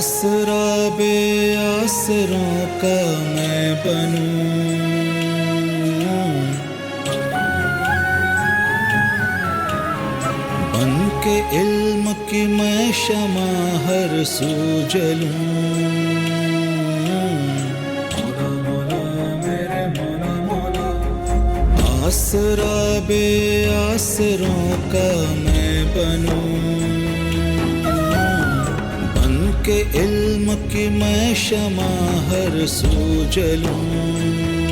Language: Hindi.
आसरा बे आसरों का मैं बनूं, बन के इल्म की मैं शमा हर सू जलूं। आसरा बे आसरों का मैं बनूं, बन के इल्म की मैं शमा हर सू जलूं।